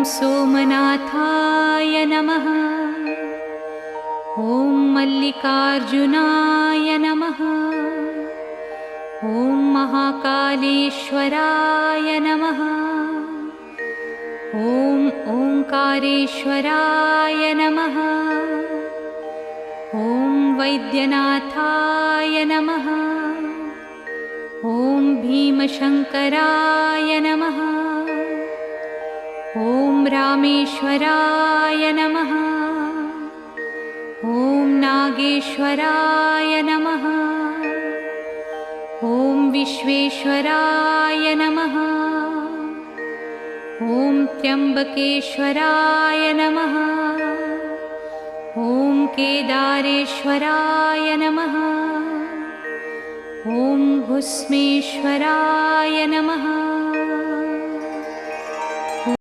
सोमनाथाय नमः। ॐ मल्लिकार्जुनाय नमः। ॐ महाकालेश्वराय नमः। ॐ ओंकारेश्वराय नमः। ॐ वैद्यनाथाय नमः। ॐ भीमशंकराय नमः। ॐ रामेश्वराय नमः। ॐ नागेश्वराय नमः। ॐ विश्वेश्वराय नमः। ॐ त्र्यंबकेश्वराय नमः। ॐ केदारेश्वराय नमः। ॐ भुस्मेश्वराय नमः।